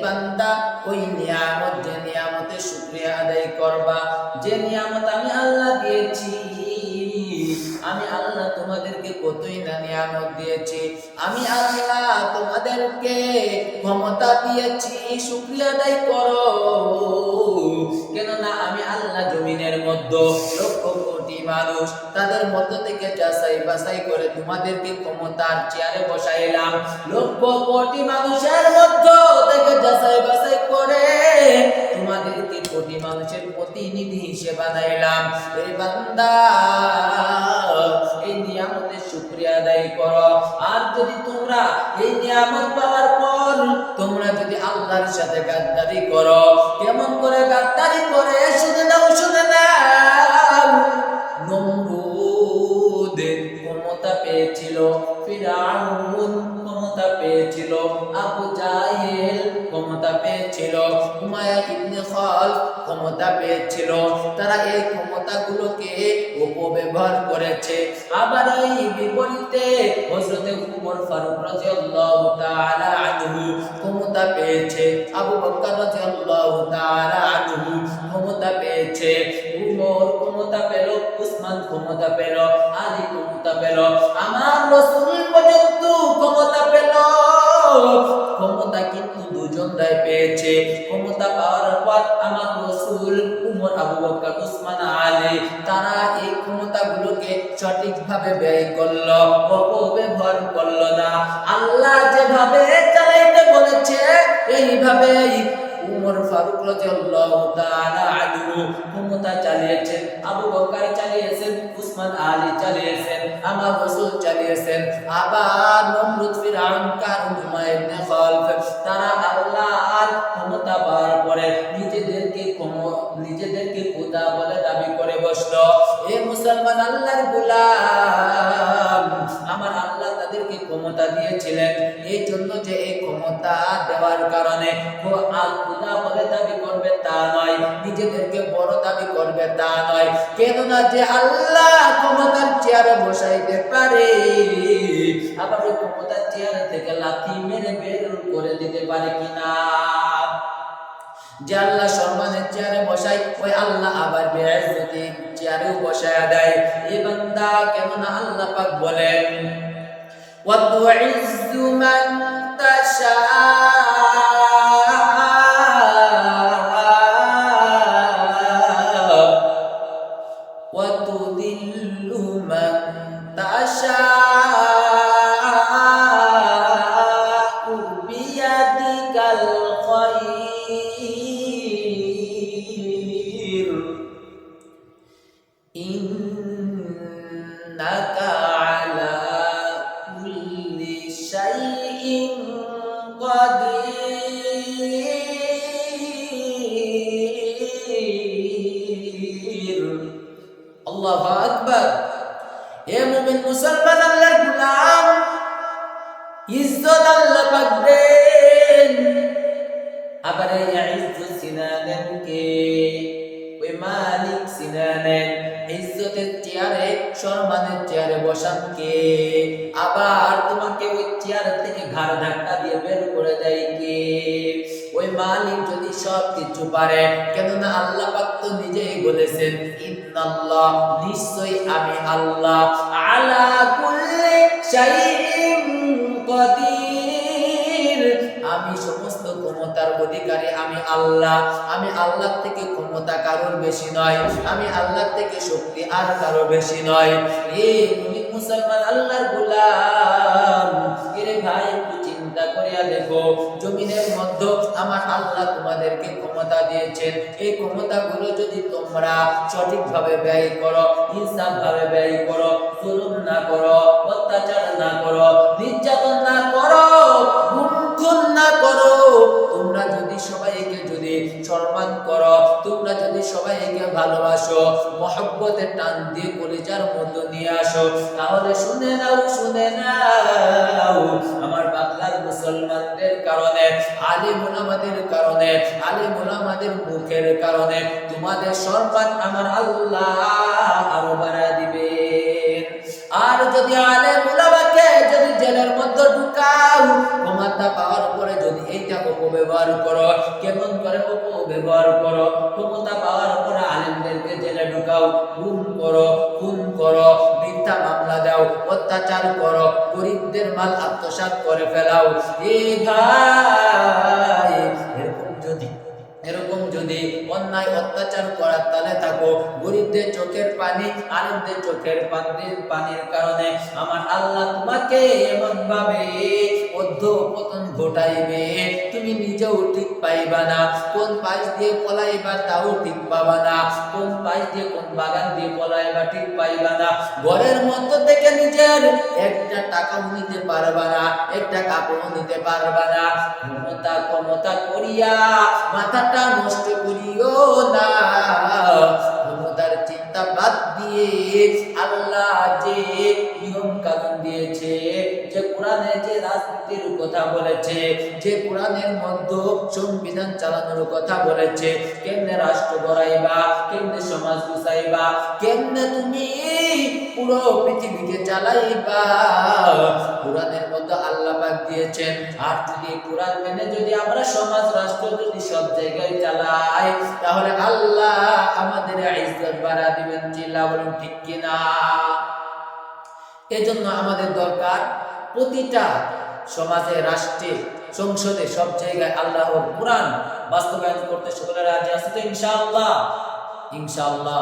বান্দা ওই নিয়ামত, যে নিয়ামতের শুকরিয়া আদায় করবা, যে নিয়ামত আমি আল্লাহ দিয়েছি, আমি আল্লাহ তোমাদেরকে কতই না নিয়ামত দিয়েছি, আমি আল্লাহ তোমাদেরকে ক্ষমতা দিয়েছি, শুকরিয়া আদায় করো। কেননা আমি আল্লাহ জমিনের মধ্যে লক্ষ কোটি মানুষ, তাদের মধ্য থেকে যাচাই বাছাই করে তোমাদেরকে ক্ষমতার চেয়ারে বসাইলাম। লক্ষ কোটি মানুষের মধ্য থেকে যাচাই বাছাই করে তোমাদেরকে কোটি মানুষের প্রতিনিধি হিসেবে বানাইলাম। এই বান্দা এই নিয়ামতের শুকরিয়া আদায় করো। আর যদি তোমরা এই নিয়ামত পাওয়ার পর তোমরা যদি আল্লাহর সাথে গাদ্দারি করো, কেমন করে গাদ্দারি করে শুনে নাও, শুনে নাও। নমরুদ ক্ষমতা পেয়েছিল, ফিরআউন ক্ষমতা পেয়েছিল, আবু জাহেল ক্ষমতা পেয়েছিল, উমাইয়া ইবনে খালফ ক্ষমতা পেয়েছিল। তারা এই ক্ষমতাগুলোকে অপব্যবহার করেছে। আবার এই বিপরীতে হযরত উমর ফারুক রাদিয়াল্লাহু তাআলা আনহু ক্ষমতা পেয়েছে, আবু বকর রাদিয়াল্লাহু তাআলা আনহু ক্ষমতা পেয়েছে, উমর ক্ষমতা পেল, উসমান ক্ষমতা পেল, আলী ক্ষমতা পেল, আমার রাসূল পর্যন্ত ক্ষমতা পেল। ক্ষমতা কিন্তু দুজনরাই পেয়েছে। ক্ষমতা পাওয়ার পর আমার রাসূল, উমর, আবু বকর, উসমান, আলী তারা এই ক্ষমতাগুলোকে সঠিকভাবে ব্যয় করলো, অপব্যবহার করলো না। আল্লাহ যেভাবে চালাইতে বলেছে এইভাবেই উমর ফারুক রাদিয়াল্লাহু তাআলা আনহু ক্ষমতা চালিয়েছেন, আবু বকর চালিয়েছেন, উসমান, আলী চালিয়েছেন, আমার রাসূল চালিয়েছেন। আবার নমরুদ, ফিরআউন, কারুন, উমাইয়া ইবনে খালফ তারা আল্লাহর ক্ষমতা পাওয়ার পরে নিজেদেরকে খোদা বলে দাবি করে বসলো। এ মুসলমান আল্লাহর গোলাম, আমার আল্লাহ তাদেরকে ক্ষমতা দিয়েছিলেন এই জন্য যে এই ক্ষমতা দেওয়ার কারণে খোদা বলে দাবি করবে তা নয়, নিজেদেরকে বড় দাবি করবে তা নয়। কেননা যে আল্লাহ ক্ষমতার চেয়ারে বসাইতে পারে, আবার ওই ক্ষমতার চেয়ারে থেকে লাথি মেরে বের করে দিতে পারে কিনা। যে আল্লাহ সম্মানের চেয়ারে বসাই, ওই আল্লাহ আবার বেইজ্জতি চেয়ারেও বসায়া দেয়। এই বান্দা, কেননা আল্লাহ পাক বলেন ওয়া তুইজ্জু মান তাশা ওয়া তুদিল্লু মান তাশা বিয়াদিকাল খায়র ইন্নাকা আলা কুল্লি শাইইন কাদির। আল্লাহু আকবার। হে মুমিন মুসলমান আল্লাহর গোলাম, ইজ্জত আল্লাহ পাক দেন। আবার এই ইজ্জত সিনানেন কে? ওই মালিক সিনানেন। ইজ্জতের চেয়ারে, সম্মানের চেয়ারে বসান কে? আবার তোমাকে ওই চেয়ার থেকে ঘাড় ধাক্কা দিয়ে বের করে দেয় কে? ওই মালিক যদি সব কিছু পারে, কেননা আল্লাহ পাক তো নিজেই বলেছেন ইন্নাল্লাহ, নিশ্চয়ই আমি আল্লাহ, আলা কুল্লি শাইইন কাদির, আমি সমস্ত ক্ষমতার অধিকারী, আমি আল্লাহ। আমি আল্লাহ থেকে ক্ষমতা কারোর বেশি নয়, আমি আল্লাহ থেকে শক্তি আর কারো বেশি নয়। এই মুমিন মুসলমান আল্লাহর গোলাম, এরে ভাই একটু চিন্তা করিয়া দেখো, জমিনের মধ্যে আমার আল্লাহ তোমাদেরকে ক্ষমতা দিয়েছেন। এই ক্ষমতাগুলো যদি তোমরা সঠিকভাবে ব্যয় করো, ইনসাফভাবে ব্যয় করো, জুলুম না করো, অত্যাচার না করো, নির্যাতন না করো, গুম না করো, তোমরা যদি সবাইকে যদি সম্মান করো, তোমরা যদি সবাইকে ভালোবাসো, মহব্বতের টান দিয়ে কলিজার মধ্যে নিয়ে আসো, তাহলে শুনে নাও, শুনে নাও, আমার বাংলার মুসলমানদের কারণে, আলেম ওলামাদের কারণে, আলেম ওলামাদের মুখের কারণে তোমাদের সম্মান আমার আল্লাহ আরো বাড়ায় দিবেন। আর যদি আলেম ওলামাকে যদি জেলের মধ্যে ঢুকায়, পাও, ক্ষমতা পাওয়ার পরে যদি এইটা অপব্যবহার করো, কেমন করে অপব্যবহার করো? ক্ষমতা পাওয়ার পরে আলেমদেরকে জেলে ঢুকাও, খুন করো, মিথ্যা মামলা দাও, অত্যাচার করো, গরিবদের মাল আত্মসাৎ করে ফেলাও। এ ভাই, এরকম যদি অন্যায় অত্যাচার করার তালে থাকো, গরিবদের চোখের পানি, আলেমদের চোখের পানির কারণে আমার আল্লাহ তোমাকে এমন ভাবে অধঃপতন ঘটাইবে, তুমি নিজেও ঠিক পাইবা না। কোন পাশ দিয়ে পলাইবা তাও ঠিক পাবা না, কোন পাশ দিয়ে কোন বাগান দিয়ে পলাইবা ঠিক পাইবা না। ঘরের মধ্য থেকে নিজের একটা টাকাও নিতে পারবা না, একটা কাপড়ও নিতে পারবা না। ক্ষমতা করিয়া মাথাটা নষ্ট করিও না। ক্ষমতার চিন্তা বাদ দিয়ে আল্লাহ যে নিয়ম কানুন দিয়েছে, যে কোরআনে যে রাজনীতির কথা বলেছে, যে কোরআনের মধ্যে সংবিধান চালানোর কথা বলেছে, কেমনে রাষ্ট্র গড়াইবা, কেমনে সমাজ গুছাইবা, কেমনে তুমি পুরো পৃথিবীকে চালাইবা, কোরআনের মধ্যে আল্লাহ পাক দিয়েছেন। আর যদি কোরআন মেনে যদি আমরা সমাজ রাষ্ট্র যদি সব জায়গায় চালাই, তাহলে আল্লাহ আমাদের ইজ্জত বাড়া দিবেন। চিল্লা বলুন ঠিক কিনা? এজন্য আমাদের দরকার প্রতিটা সমাজে, রাষ্ট্রে, সংসদে, সব জায়গায় আল্লাহর কোরআন বাস্তবায়ন করতে। সকলের রাজি আছে তো ইনশাআল্লাহ? ইনশাআল্লাহ।